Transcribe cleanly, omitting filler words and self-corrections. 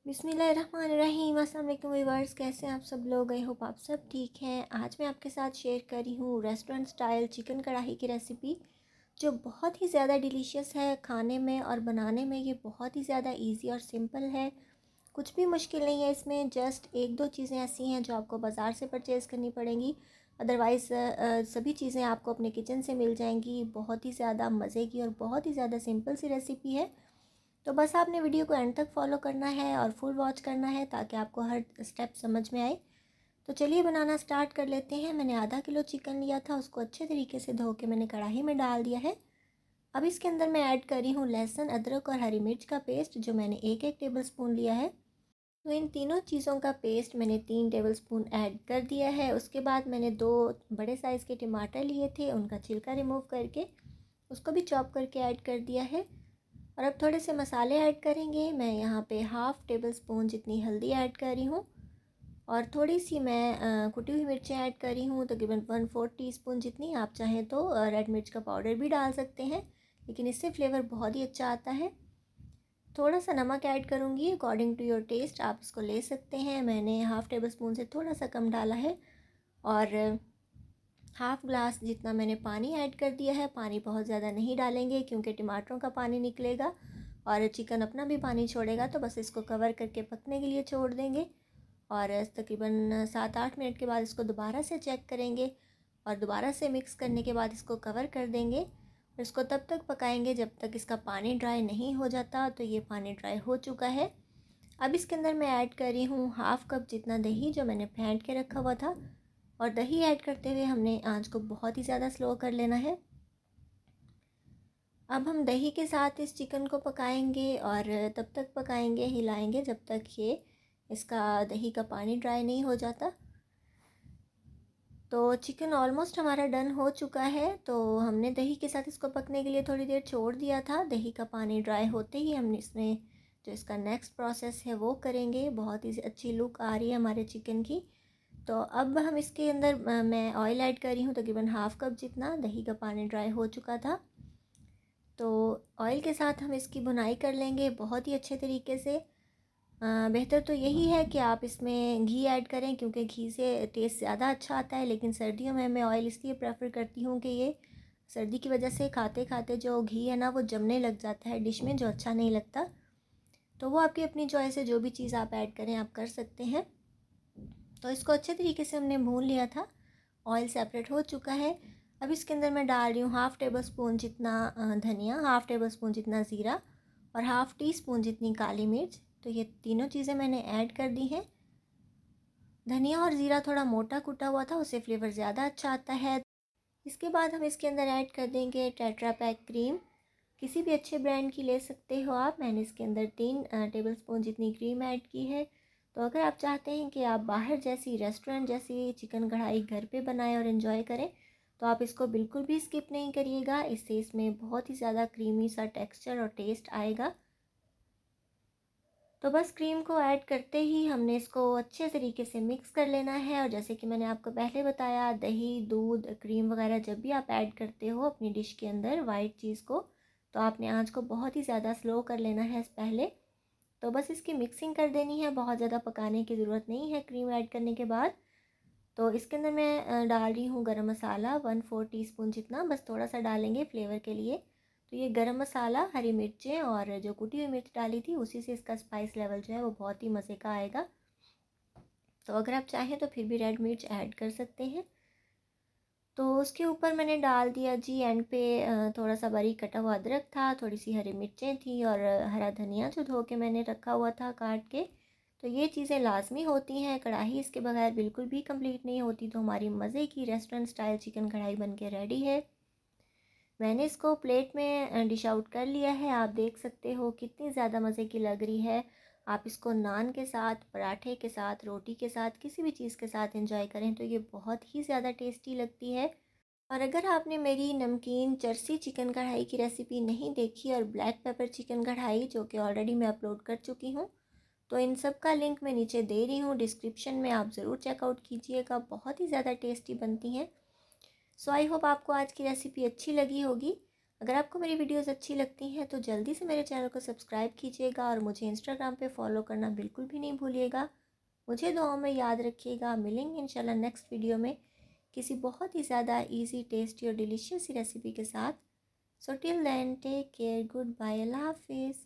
बिस्मिल्लाहिर्रहमानिर्रहीम। अस्सलाम वालेकुम व्यूअर्स, कैसे हैं आप सब लोग। आई होप आप सब ठीक हैं। आज मैं आपके साथ शेयर कर रही हूँ रेस्टोरेंट स्टाइल चिकन कढ़ाई की रेसिपी, जो बहुत ही ज़्यादा डिलीशियस है खाने में और बनाने में। ये बहुत ही ज़्यादा इजी और सिंपल है, कुछ भी मुश्किल नहीं है इसमें। जस्ट एक दो चीज़ें ऐसी हैं जो आपको बाज़ार से परचेज़ करनी पड़ेंगी, अदरवाइज़ सभी चीज़ें आपको अपने किचन से मिल जाएंगी। बहुत ही ज़्यादा मज़े की और बहुत ही ज़्यादा सिंपल सी रेसिपी है। तो बस आपने वीडियो को एंड तक फॉलो करना है और फुल वॉच करना है ताकि आपको हर स्टेप समझ में आए। तो चलिए बनाना स्टार्ट कर लेते हैं। मैंने आधा किलो चिकन लिया था, उसको अच्छे तरीके से धो के मैंने कढ़ाई में डाल दिया है। अब इसके अंदर मैं ऐड कर रही हूँ लहसुन, अदरक और हरी मिर्च का पेस्ट, जो मैंने एक एक टेबल स्पून लिया है। तो इन तीनों चीज़ों का पेस्ट मैंने 3 टेबल स्पून ऐड कर दिया है। उसके बाद मैंने 2 बड़े साइज़ के टमाटर लिए थे, उनका छिलका रिमूव करके उसको भी चॉप करके ऐड कर दिया है। और अब थोड़े से मसाले ऐड करेंगे। मैं यहाँ पे 1/2 टेबल स्पून जितनी हल्दी ऐड कर रही हूँ और थोड़ी सी मैं कुटी हुई मिर्चें ऐड कर रही हूँ, तकरीबन 1/4 टीस्पून जितनी। आप चाहें तो रेड मिर्च का पाउडर भी डाल सकते हैं, लेकिन इससे फ्लेवर बहुत ही अच्छा आता है। थोड़ा सा नमक ऐड करूँगी, अकॉर्डिंग टू योर टेस्ट आप इसको ले सकते हैं। मैंने 1/2 टेबल स्पून से थोड़ा सा कम डाला है। और हाफ़ ग्लास जितना मैंने पानी ऐड कर दिया है। पानी बहुत ज़्यादा नहीं डालेंगे क्योंकि टमाटरों का पानी निकलेगा और चिकन अपना भी पानी छोड़ेगा। तो बस इसको कवर करके पकने के लिए छोड़ देंगे और तकरीबन 7-8 मिनट के बाद इसको दोबारा से चेक करेंगे और दोबारा से मिक्स करने के बाद इसको कवर कर देंगे और इसको तब तक पकाएंगे जब तक इसका पानी ड्राई नहीं हो जाता। तो ये पानी ड्राई हो चुका है। अब इसके अंदर मैं ऐड कर रही हूँ 1/2 कप जितना दही, जो मैंने फेंट के रखा हुआ था। और दही ऐड करते हुए हमने आंच को बहुत ही ज़्यादा स्लो कर लेना है। अब हम दही के साथ इस चिकन को पकाएंगे और तब तक पकाएंगे, हिलाएंगे जब तक ये इसका दही का पानी ड्राई नहीं हो जाता। तो चिकन ऑलमोस्ट हमारा डन हो चुका है। तो हमने दही के साथ इसको पकने के लिए थोड़ी देर छोड़ दिया था। दही का पानी ड्राई होते ही हम इसमें जो इसका नेक्स्ट प्रोसेस है वो करेंगे। बहुत ही अच्छी लुक आ रही है हमारे चिकन की। तो अब हम इसके अंदर मैं ऑयल ऐड कर रही हूँ, तकरीबन 1/2 कप जितना। दही का पानी ड्राई हो चुका था। तो ऑयल के साथ हम इसकी भुनाई कर लेंगे बहुत ही अच्छे तरीके से। बेहतर तो यही है कि आप इसमें घी ऐड करें, क्योंकि घी से टेस्ट ज़्यादा अच्छा आता है। लेकिन सर्दियों में मैं ऑयल इसलिए प्रेफर करती हूँ कि ये सर्दी की वजह से खाते खाते जो घी है ना वो जमने लग जाता है डिश में, जो अच्छा नहीं लगता। तो वो आपकी अपनी चॉइस है, जो भी चीज़ आप ऐड करें आप कर सकते हैं। तो इसको अच्छे तरीके से हमने भून लिया था, ऑयल सेपरेट हो चुका है। अब इसके अंदर मैं डाल रही हूँ 1/2 टेबल स्पून जितना धनिया, 1/2 टेबल स्पून जितना ज़ीरा और 1/2 टीस्पून जितनी काली मिर्च। तो ये तीनों चीज़ें मैंने ऐड कर दी हैं। धनिया और ज़ीरा थोड़ा मोटा कुटा हुआ था, उससे फ्लेवर ज़्यादा अच्छा आता है। इसके बाद हम इसके अंदर ऐड कर देंगे टेट्रा पैक क्रीम। किसी भी अच्छे ब्रांड की ले सकते हो आप। मैंने इसके अंदर 3 टेबल स्पून जितनी क्रीम ऐड की है। तो अगर आप चाहते हैं कि आप बाहर जैसी रेस्टोरेंट जैसी चिकन कढ़ाई घर पे बनाएं और इन्जॉय करें, तो आप इसको बिल्कुल भी स्किप नहीं करिएगा। इससे इसमें बहुत ही ज़्यादा क्रीमी सा टेक्सचर और टेस्ट आएगा। तो बस क्रीम को ऐड करते ही हमने इसको अच्छे तरीके से मिक्स कर लेना है। और जैसे कि मैंने आपको पहले बताया, दही, दूध, क्रीम वगैरह जब भी आप ऐड करते हो अपनी डिश के अंदर वाइट चीज़ को, तो आपने आंच को बहुत ही ज़्यादा स्लो कर लेना है पहले। तो बस इसकी मिक्सिंग कर देनी है, बहुत ज़्यादा पकाने की ज़रूरत नहीं है क्रीम ऐड करने के बाद। तो इसके अंदर मैं डाल रही हूँ गरम मसाला 1/4 टीस्पून जितना, बस थोड़ा सा डालेंगे फ्लेवर के लिए। तो ये गरम मसाला, हरी मिर्चें और जो कुटी हुई मिर्च डाली थी, उसी से इसका स्पाइस लेवल जो है वो बहुत ही मज़े का आएगा। तो अगर आप चाहें तो फिर भी रेड मिर्च ऐड कर सकते हैं। तो उसके ऊपर मैंने डाल दिया जी एंड पे थोड़ा सा बारीक कटा हुआ अदरक था, थोड़ी सी हरी मिर्चें थी और हरा धनिया जो धो के मैंने रखा हुआ था काट के। तो ये चीज़ें लाजमी होती हैं, कढ़ाई इसके बगैर बिल्कुल भी कंप्लीट नहीं होती। तो हमारी मज़े की रेस्टोरेंट स्टाइल चिकन कढ़ाई बन के रेडी है। मैंने इसको प्लेट में डिश आउट कर लिया है। आप देख सकते हो कितनी ज़्यादा मज़े की लग रही है। आप इसको नान के साथ, पराठे के साथ, रोटी के साथ, किसी भी चीज़ के साथ एंजॉय करें तो ये बहुत ही ज़्यादा टेस्टी लगती है। और अगर आपने मेरी नमकीन चरसी चिकन कढ़ाई की रेसिपी नहीं देखी और ब्लैक पेपर चिकन कढ़ाई, जो कि ऑलरेडी मैं अपलोड कर चुकी हूँ, तो इन सब का लिंक मैं नीचे दे रही हूँ डिस्क्रिप्शन में, आप ज़रूर चेकआउट कीजिएगा। बहुत ही ज़्यादा टेस्टी बनती हैं। सो आई होप आपको आज की रेसिपी अच्छी लगी होगी। अगर आपको मेरी वीडियोस अच्छी लगती हैं तो जल्दी से मेरे चैनल को सब्सक्राइब कीजिएगा और मुझे इंस्टाग्राम पे फॉलो करना बिल्कुल भी नहीं भूलिएगा। मुझे दुआओं में याद रखिएगा। मिलेंगे इंशाल्लाह नेक्स्ट वीडियो में किसी बहुत ही ज़्यादा इजी, टेस्टी और डिलीशियस सी रेसिपी के साथ। So till then take care, good bye, अल्लाह हाफिज़।